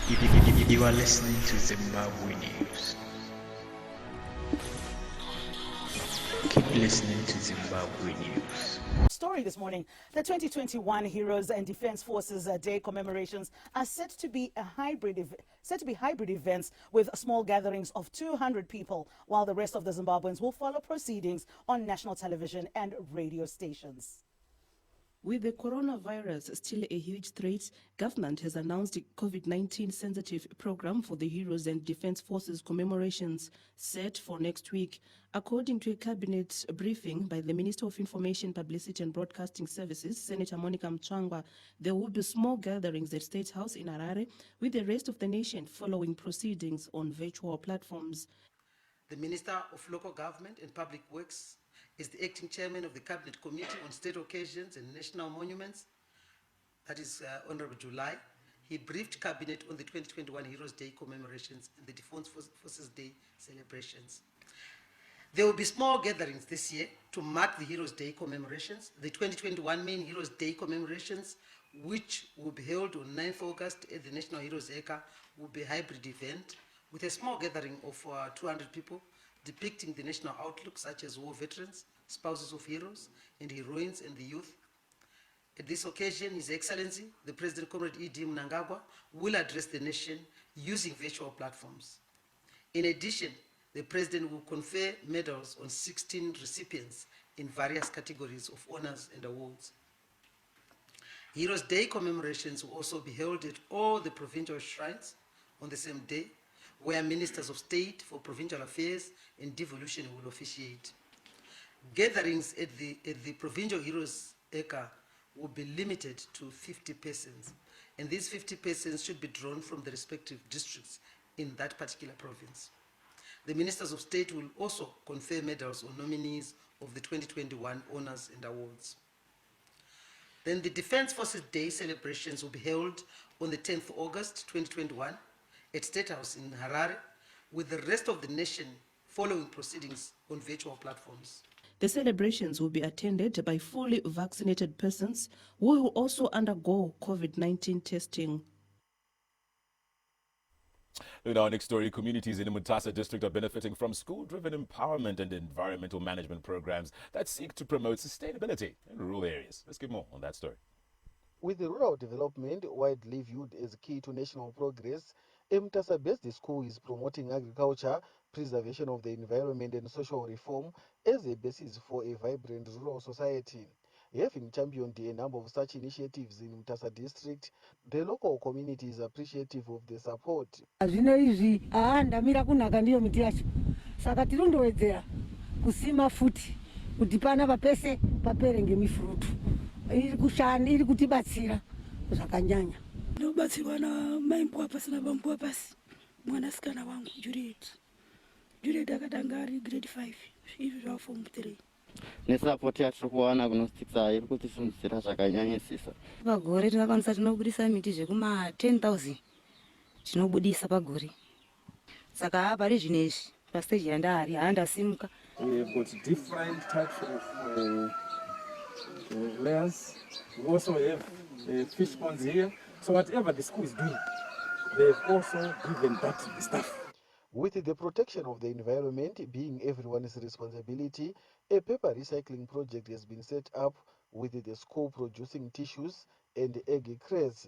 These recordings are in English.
You are listening to Zimbabwe News. Keep listening to Zimbabwe News. Story this morning: the 2021 Heroes and Defense Forces Day commemorations are set to be hybrid events with small gatherings of 200 people, while the rest of the Zimbabweans will follow proceedings on national television and radio stations. With the coronavirus still a huge threat, government has announced a COVID-19 sensitive program for the Heroes and Defense Forces commemorations set for next week. According to a cabinet briefing by the Minister of Information, Publicity and Broadcasting Services, Senator Monica Mtsvangwa, there will be small gatherings at State House in Harare, with the rest of the nation following proceedings on virtual platforms. The Minister of Local Government and Public Works is the acting chairman of the Cabinet Committee on State Occasions and National Monuments, that is Honorable July. He briefed Cabinet on the 2021 Heroes Day commemorations and the Defense Forces Day celebrations. There will be small gatherings this year to mark the Heroes Day commemorations. The 2021 main Heroes Day commemorations, which will be held on 9th August at the National Heroes Acre, will be a hybrid event with a small gathering of 200 people, depicting the national outlook such as war veterans, spouses of heroes, and heroines and the youth. At this occasion, His Excellency, the President Comrade E.D. Mnangagwa, will address the nation using virtual platforms. In addition, the President will confer medals on 16 recipients in various categories of honors and awards. Heroes Day commemorations will also be held at all the provincial shrines on the same day, where Ministers of State for Provincial Affairs and Devolution will officiate. Gatherings at the Provincial Heroes Acre will be limited to 50 persons, and these 50 persons should be drawn from the respective districts in that particular province. The Ministers of State will also confer medals on nominees of the 2021 honors and awards. Then the Defense Forces Day celebrations will be held on the 10th August 2021 at State House in Harare, with the rest of the nation following proceedings on virtual platforms. The celebrations will be attended by fully vaccinated persons who will also undergo COVID-19 testing. In our next story, communities in the Mutasa district are benefiting from school-driven empowerment and environmental management programs that seek to promote sustainability in rural areas. Let's get more on that story. With the rural development widely viewed as key to national progress, a Mutasa-based school is promoting agriculture, preservation of the environment and social reform as a basis for a vibrant rural society. Having championed a number of such initiatives in Mutasa district, the local community is appreciative of the support. Saka tirondowedzera kusima futi kuti pana papese papere ngemifrutu iri kutibatsira zvakanyanya. Ndobatsirwa na maimbo pasi na bambo pasi mwanasikana wangu Juliet akatanga ari grade 5 izvi zva form 3. Nesapoti yatiri kuwana kunositsa iri kutisimudzira zvakanyanyisisa. Pagore tinokwanisa tinobudisa miti zvekuma 10,000 tinobudisa pagore. Saka apa zvinezvi pastage yandari handasimuka. We have got different types of layers. We also have fish ponds here. So whatever the school is doing, they've also given that to the staff. With the protection of the environment being everyone's responsibility, a paper recycling project has been set up with the school producing tissues and egg crates.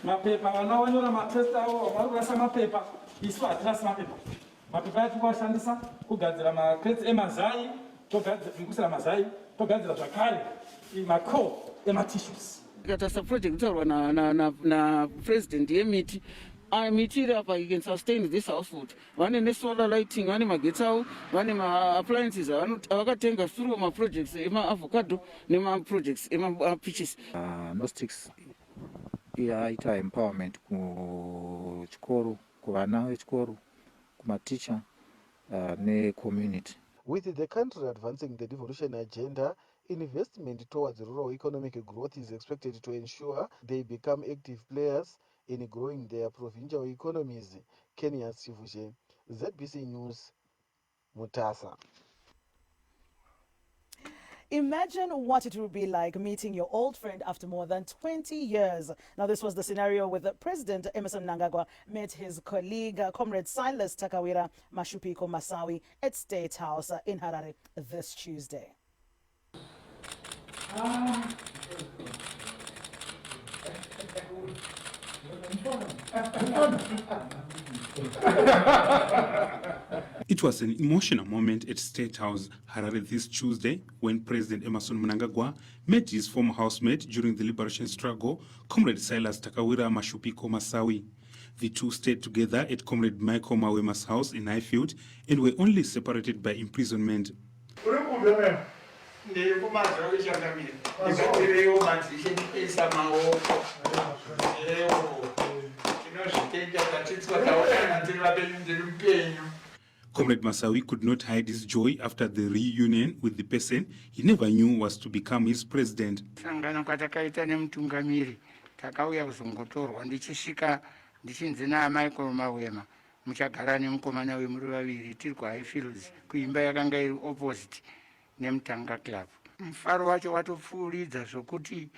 Mapepa vanonyora matest avo vakurasa mapepa isu hatirasi mapepa ati kuashandisa kugadzira macrates emazai tokusira mazai togadzira zvakare maco ematissues. Katasa project taurwa na president yemiti miti iri apa you can sustain this household. Vane solar lighting, vane magetsi avo, vane appliances avakatenga through projects ema-avocado nema-projects ema-peaches. Gnostics yaita empowerment kuchikoro, kuvana vechikoro, kumaticha ne-community. With the country advancing the devolution agenda, investment towards rural economic growth is expected to ensure they become active players in growing their provincial economies. Kenya Sivuje, ZBC News, Mutasa. Imagine what it would be like meeting your old friend after more than 20 years. Now, this was the scenario with President Emmerson Mnangagwa met his colleague, Comrade Silas Takawira Mashupiko Masawi at State House in Harare this Tuesday. It was an emotional moment at State House, Harare this Tuesday when President Emmerson Mnangagwa met his former housemate during the liberation struggle, Comrade Silas Takawira Mashupiko Masawi. The two stayed together at Comrade Michael Mawema's house in Highfield and were only separated by imprisonment. Comrade Masawi could not hide his joy after the reunion with the person he never knew was to become his president. Ndichinzina Michael Mawema muchagara nemukomana wemuri vaviri tiri kuHighfields kuimba yakanga iri opposite nemutanga club. Mufaro wacho watopfuuridza zvokuti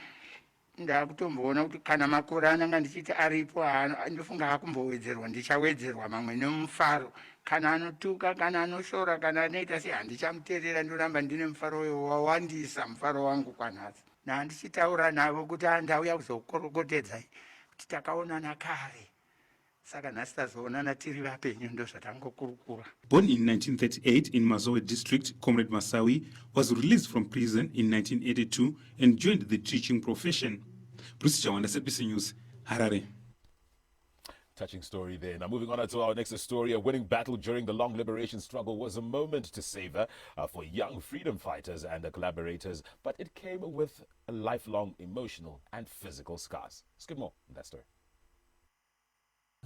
ndakutomboona kuti kana makore ananga ndichiti aripo ndofunga akumbowedzerwa ndichawedzerwa mamwe nemufaro, kana anotuka kana anoshora kana anoita sei handichamuteerera, ndoramba ndine mufaro wawandisa mufaro wangu kwanhasi. Nandichitaura navo kuti ndauya kuzokorokotedzai kuti takaonana kare. Born in 1938 in Mazowe district, Comrade Masawi was released from prison in 1982 and joined the teaching profession. Bruce Chawanda, ZBC News, Harare. Touching story there. Now moving on to our next story. A winning battle during the long liberation struggle was a moment to savor for young freedom fighters and collaborators, but it came with a lifelong emotional and physical scars. Let's get more on that story.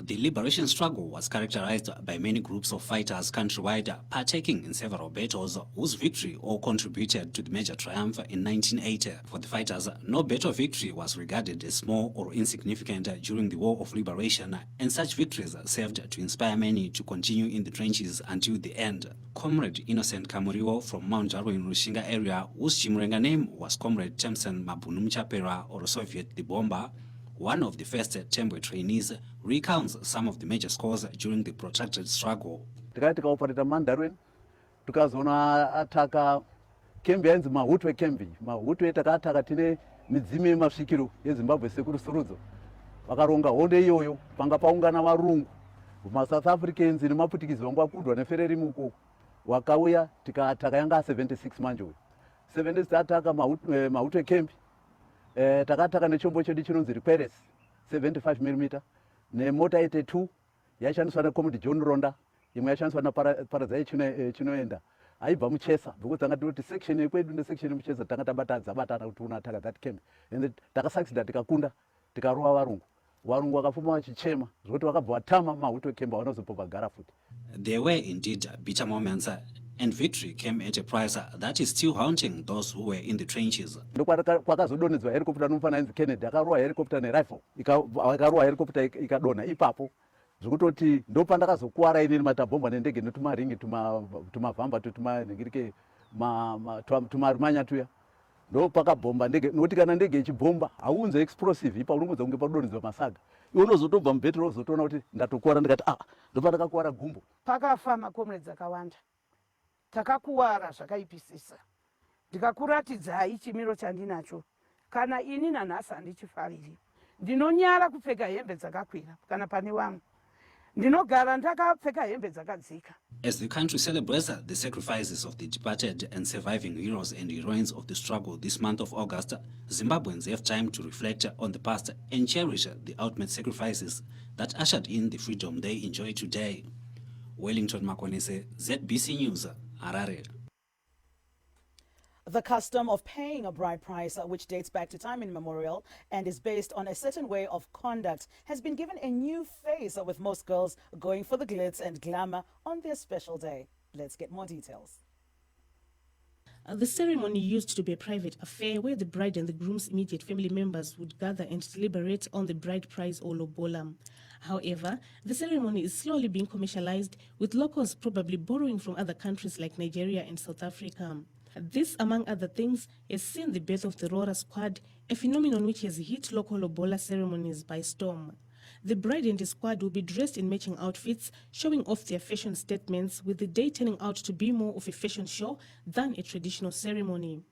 The liberation struggle was characterized by many groups of fighters countrywide partaking in several battles whose victory all contributed to the major triumph in 1980. For the fighters, no battle victory was regarded as small or insignificant during the War of Liberation, and such victories served to inspire many to continue in the trenches until the end. Comrade Innocent Kamuriwo from Mount Jaro in Rushinga area, whose Chimurenga name was Comrade Temson Mabunu Mchapera, or Soviet the Bomber, one of the first Tembwe trainees, recounts some of the major scores during the protracted struggle. Tikaoperator Mandarin, tukazona ataka kembi yanzi mahutwe kembi. Mahutwe takataka tine midzime masvikiro yeZimbabwe sekuru surudzo. Vakaronga honde iyoyo panga paungana varungu. South Africans nemaputikizi vangu vakudwa nefereri muko. Wakauya tikataka yanga 76 manjowe. 76 ataka mahutwe kembi. Takataka nechombo chedu chinonzi Requeres 75mm nemota 82 yaishandiswa naComrade John Ronda, imwe yaishandiswa naParazai chinoenda aibva muchesa because tanga kuti section yekwedu nesection muchesa tanga tabatana kuti unataka that camp and takasucceeda tikakunda tikarowa varungu vakapfuma vachichema zvokuti vakabva vatama mahutwe camp vanozobva vagara futi. There were indeed bitter moments, and victory came at a price that is still haunting those who were in the trenches. Kwakazodonedzwa helicopter nomufananidzo Kennedy akarowa helicopter nerifle akarowa helicopter ikadonha ipapo zvokutoti ndopandakazokuwara inini matabhomba nendege netumaringi tumavhamba tumanhingirike tumarumanya tuya ndopakabhomba ndege nokuti kana ndege ichibhomba haunze explosive ipa unomuudza kunge padonedzwa masaga iwe unozotobva mubhedhero uzotoona kuti ndatokuwara ndikati ndopandakakuwara gumbo. Pakafa makomrades akawanda takakuwara zvakaipisisa ndikakuratidzai chimiro chandinacho kana ini nanhasi handichifariri ndinonyara kupfeka hembe dzakakwira kana pane vamwe ndinogara ndakapfeka hembe dzakadzika. As the country celebrates the sacrifices of the departed and surviving heroes and heroines of the struggle this month of August, Zimbabweans have time to reflect on the past and cherish the ultimate sacrifices that ushered in the freedom they enjoy today. Wellington Makonese, ZBC News, Harare. The custom of paying a bride price, which dates back to time immemorial and is based on a certain way of conduct, has been given a new face, with most girls going for the glitz and glamour on their special day. Let's get more details. The ceremony used to be a private affair where the bride and the groom's immediate family members would gather and deliberate on the bride price or lobola. However, the ceremony is slowly being commercialized, with locals probably borrowing from other countries like Nigeria and South Africa. This, among other things, has seen the birth of the Rora Squad, a phenomenon which has hit local lobola ceremonies by storm. The bride and the squad will be dressed in matching outfits, showing off their fashion statements, with the day turning out to be more of a fashion show than a traditional ceremony.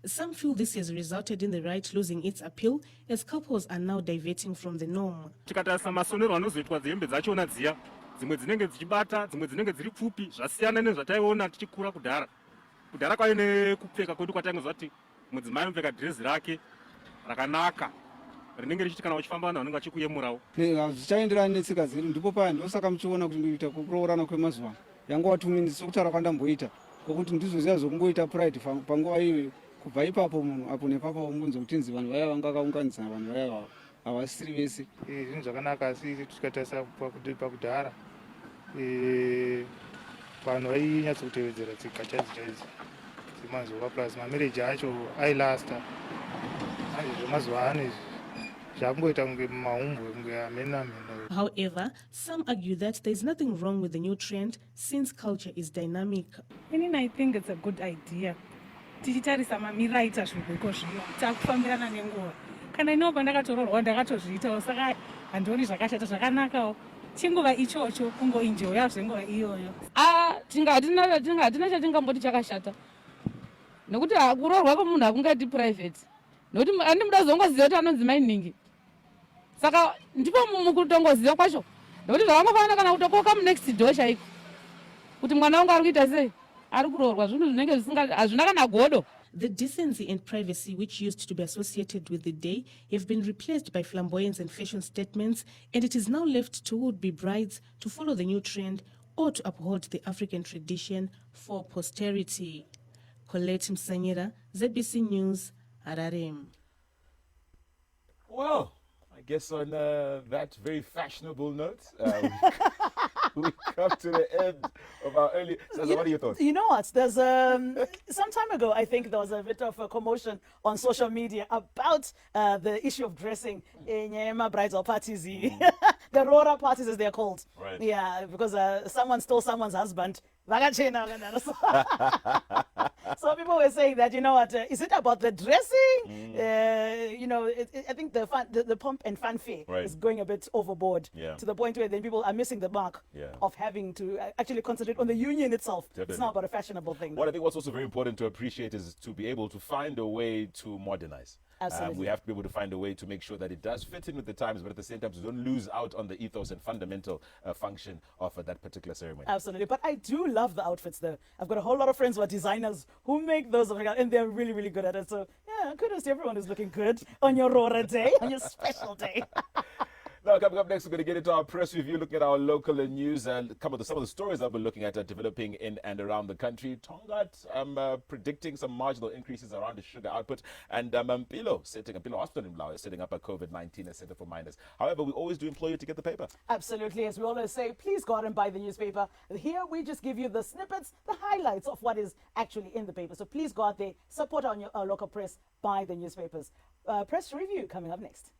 Some feel this has resulted in the rite losing its appeal, as couples are now diverting from the norm. Tikatarisa masonero anozoitwa dzehembe dzachona dziya, dzimwe dzinenge dzichibata, dzimwe dzinenge dziri pfupi, zvasiyana nezvataiona tichikura kudhara. Kudhara kwaine kupfeka kwedu kwataingozwa kuti mudzimai anopfeka dhirezi rake rakanaka rinenge richiti kana uchifamba vanhu vanenge vachikuyemurawo. Zvichaenderana netsika dzedu, ndipo paya ndosaka muchiona kuti ndinoita kuroorana kwemazuva yangu 2 minutes sokutaura kwandamboita, ngokuti ndizvo ziya zokungoita pride panguva iyoyo. Kubva ipapo munhu apo nepapo umbunzo kuti nzi vanhu vaya vanga vakaunganidzana vanhu vaya havasiri vese. Zvinhu zvakanaka, asi tikatarisa pakudhara vanhu vainyatsokutevedzera tsika chaidzo dzemazuva plus mamereji acho ailasta. Zvemazuva ano izvi zvakungoita kunge mahumbo kunge amena. However, some argue that there is nothing wrong with the new trend since culture is dynamic. I think it's a good idea. Tichitarisa mamiriro aita zvibhuko zvino takufambirana nenguva. Kana inobva ndakatoroorwa ndakatozviitawo, saka handioni zvakashata, zvakanakawo. Chinguva ichocho kungoenjoya zvenguva iyoyo. Hatina chatingamboti chakashata. Nokuti kuroorwa kwemunhu hakungaiti private. Nokuti handimuda zongoziva kuti anonzi mainingi. Saka ndipo mukutongoziva kwacho. Nokuti zvakangofanana kana kutokoka munext door chaiko. Kuti mwana wangu ari kuita sei? The decency and privacy which used to be associated with the day have been replaced by flamboyance and fashion statements, and it is now left to would-be brides to follow the new trend or to uphold the African tradition for posterity. Colette Msanyira, ZBC News, Harare. Well, I guess on that very fashionable note, we come to the end of our early. So what are your thoughts? You know what? There's some time ago, I think there was a bit of a commotion on social media about the issue of dressing in bridal parties, the Rora parties as they're called. Right. Yeah, because someone stole someone's husband. So people were saying that, you know what, is it about the dressing? You know, I think the pomp and fanfare is going a bit overboard to the point where then people are missing the mark of having to actually concentrate on the union itself. Definitely. It's not about a fashionable thing. What I think what's also very important to appreciate is to be able to find a way to modernize. Absolutely. We have to be able to find a way to make sure that it does fit in with the times, but at the same time, we don't lose out on the ethos and fundamental function of that particular ceremony. Absolutely. But I do love the outfits, though. I've got a whole lot of friends who are designers who make those, and they're really, really good at it. So, yeah, kudos to everyone who's looking good on your Rora day, on your special day. Now, coming up next, we're going to get into our press review, looking at our local news and some of the stories that we're looking at developing in and around the country. Tongat predicting some marginal increases around the sugar output, and Mpilo Hospital in Mlawa is setting up a COVID-19 center for minors. However, we always do implore you to get the paper. Absolutely. As we always say, please go out and buy the newspaper. Here, we just give you the snippets, the highlights of what is actually in the paper. So please go out there, support our local press, buy the newspapers. Press review coming up next.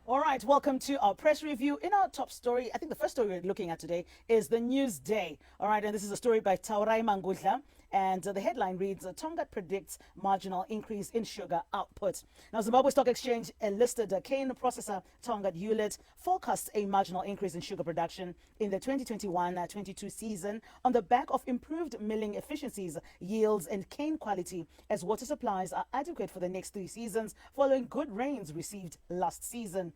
All right, welcome to our press review. In our top story, I think the first story we're looking at today is the News Day. All right, and this is a story by Taurai Mangudla. And the headline reads, Tongat predicts marginal increase in sugar output. Now, Zimbabwe Stock Exchange listed cane processor Tongat Hewlett forecasts a marginal increase in sugar production in the 2021-22 season on the back of improved milling efficiencies, yields, and cane quality, as water supplies are adequate for the next 3 seasons following good rains received last season.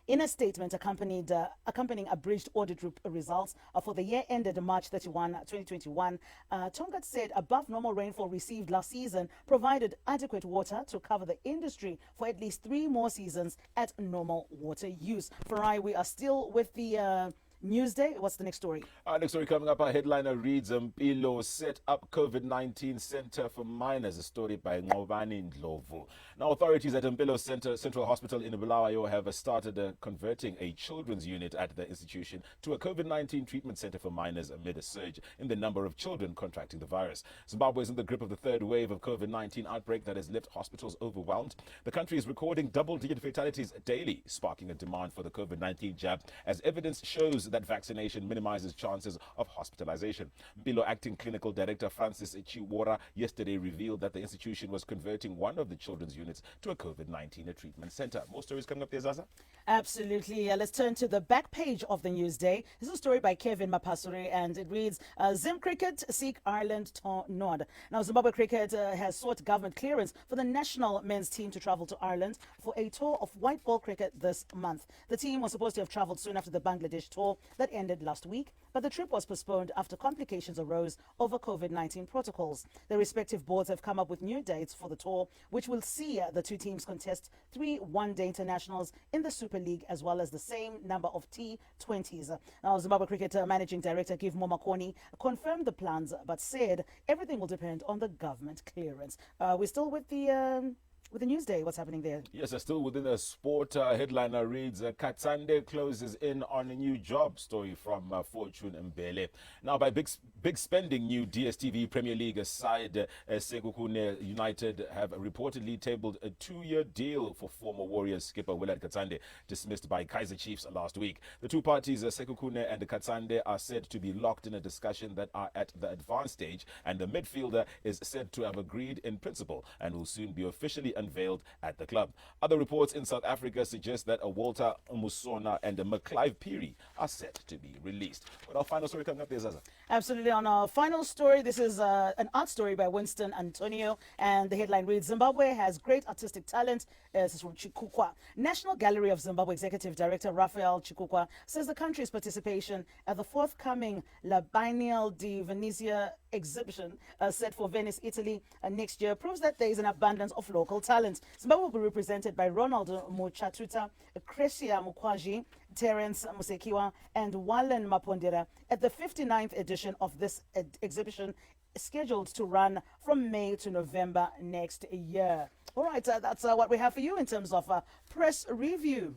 In a statement accompanying abridged audit results for the year ended March 31, 2021, Tongat said above normal rainfall received last season provided adequate water to cover the industry for at least 3 more seasons at normal water use. Farai, we are still with the Newsday. What's the next story? Our next story coming up, our headliner reads, Mpilo set up COVID-19 Center for Minors, a story by Ngobani Ndlovu. Now, authorities at Mpilo Central Hospital in Bulawayo have started converting a children's unit at the institution to a COVID-19 treatment center for minors amid a surge in the number of children contracting the virus. Zimbabwe is in the grip of the third wave of COVID-19 outbreak that has left hospitals overwhelmed. The country is recording double-digit fatalities daily, sparking a demand for the COVID-19 jab, as evidence shows that vaccination minimizes chances of hospitalization. Mpilo Acting Clinical Director Francis Chiwora yesterday revealed that the institution was converting one of the children's units to a COVID-19 treatment center. More stories coming up there, Zaza? Absolutely. Let's turn to the back page of the Newsday. This is a story by Kevin Mapasuri, and it reads, Zim Cricket seek Ireland to nod. Now, Zimbabwe Cricket has sought government clearance for the national men's team to travel to Ireland for a tour of white ball cricket this month. The team was supposed to have traveled soon after the Bangladesh tour that ended last week, but the trip was postponed after complications arose over COVID-19 protocols. The respective boards have come up with new dates for the tour, which will see the two teams contest 3 one-day internationals in the Super League, as well as the same number of T20s. Now, Zimbabwe Cricket Managing Director Give Momakoni confirmed the plans, but said everything will depend on the government clearance. We're still with the Newsday. What's happening there? Yes, still within the sport headliner reads, Katsande closes in on a new job, story from Fortune Mbele. Now, by big spending, new DSTV Premier League side Sekhukhune United have reportedly tabled a 2-year deal for former Warriors skipper Willard Katsande, dismissed by Kaizer Chiefs last week. The two parties, Sekhukhune and Katsande, are said to be locked in a discussion that are at the advanced stage, and the midfielder is said to have agreed in principle and will soon be officially unveiled at the club. Other reports in South Africa suggest that a Walter Musona and a McClive Peary are set to be released. But our final story coming up there, Zaza. Absolutely. On our final story, this is an art story by Winston Antonio, and the headline reads, Zimbabwe has great artistic talent. This is from Chikukwa. National Gallery of Zimbabwe Executive Director Raphael Chikukwa says the country's participation at the forthcoming La Biennale di Venezia exhibition set for Venice, Italy next year proves that there is an abundance of local talent. Zimbabwe will be represented by Ronald Muchatuta, Cresia Mukwaji, Terence Musekiwa, and Wallen Mapondera at the 59th edition of this exhibition, scheduled to run from May to November next year. All right, that's what we have for you in terms of press review.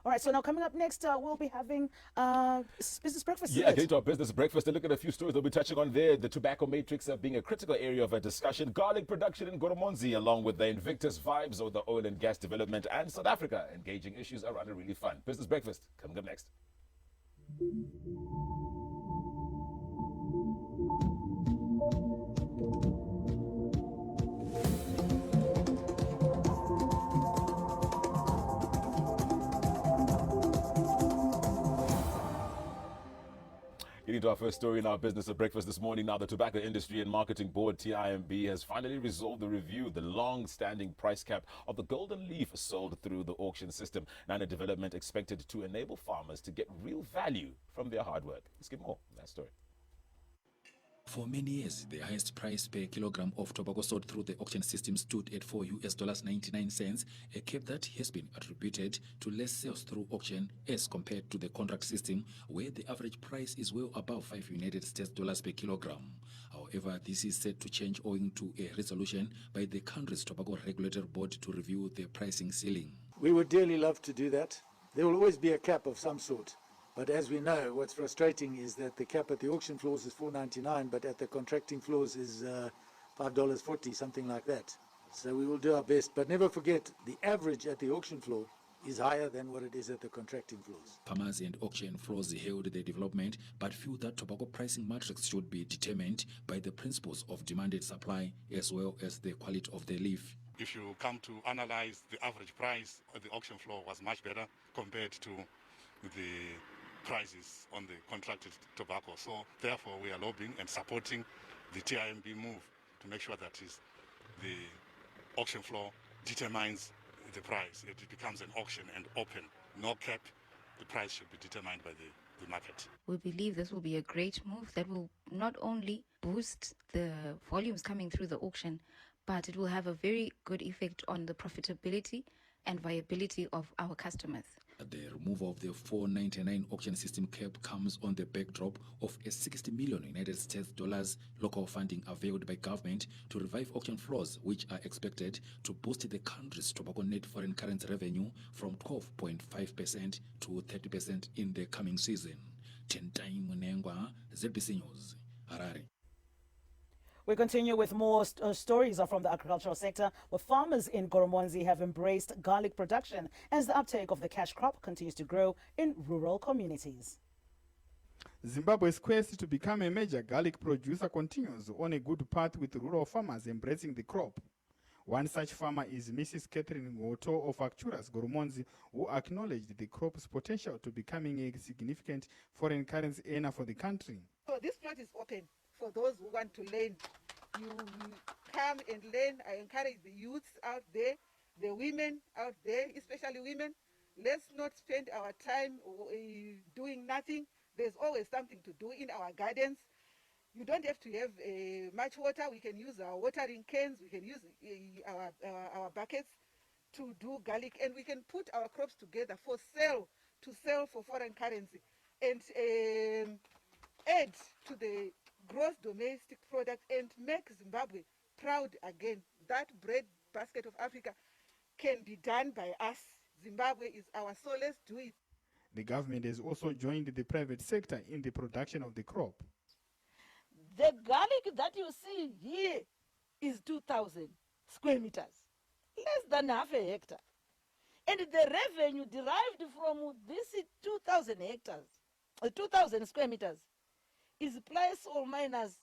All right, so now coming up next, we'll be having Business Breakfast. Yeah, getting to our Business Breakfast and look at a few stories we'll be touching on there. The tobacco matrix being a critical area of discussion. Garlic production in Goromonzi, along with the Invictus vibes of the oil and gas development, and South Africa engaging issues around a really fun. Business Breakfast coming up next. Getting to our first story in our Business of Breakfast this morning. Now, the Tobacco Industry and Marketing Board, TIMB, has finally resolved the review, the long-standing price cap of the golden leaf sold through the auction system. Now, a development expected to enable farmers to get real value from their hard work. Let's get more on that story. For many years, the highest price per kilogram of tobacco sold through the auction system stood at $4.99, a cap that has been attributed to less sales through auction as compared to the contract system, where the average price is well above $5 per kilogram. However, this is set to change owing to a resolution by the country's Tobacco Regulator Board to review the pricing ceiling. We would dearly love to do that. There will always be a cap of some sort. But as we know, what's frustrating is that the cap at the auction floors is $4.99, but at the contracting floors is $5.40, something like that. So we will do our best. But never forget, the average at the auction floor is higher than what it is at the contracting floors. Farmers and auction floors hailed the development, but feel that tobacco pricing matrix should be determined by the principles of demand and supply, as well as the quality of the leaf. If you come to analyze, the average price at the auction floor was much better compared to the prices on the contracted tobacco. So therefore we are lobbying and supporting the TIMB move to make sure that the auction floor determines the price. It becomes an auction and open, no cap. The price should be determined by the market. We believe this will be a great move that will not only boost the volumes coming through the auction, but it will have a very good effect on the profitability and viability of our customers. The removal of the 499 auction system cap comes on the backdrop of a $60 million United States local funding availed by government to revive auction floors, which are expected to boost the country's tobacco net foreign currency revenue from 12.5% to 30% in the coming season. Tentai Munengwa, ZBC News, Harare. We continue with more stories from the agricultural sector, where farmers in Goromonzi have embraced garlic production as the uptake of the cash crop continues to grow in rural communities. Zimbabwe's quest to become a major garlic producer continues on a good path, with rural farmers embracing the crop. One such farmer is Mrs. Catherine Ngoto of Acturas, Goromonzi, who acknowledged the crop's potential to becoming a significant foreign currency earner for the country. So this plot is open for those who want to learn. You come and learn. I encourage the youths out there, the women out there, especially women. Let's not spend our time doing nothing. There's always something to do in our gardens. You don't have to have much water. We can use our watering cans. We can use our buckets to do garlic, and we can put our crops together for sale, to sell for foreign currency, and add to the gross domestic product and make Zimbabwe proud again. That bread basket of Africa can be done by us. Zimbabwe is our soul. Let's do it. The government has also joined the private sector in the production of the crop. The garlic that you see here is 2,000 square meters, less than half a hectare. And the revenue derived from this 2,000 hectares, 2,000 square meters, is plus or minus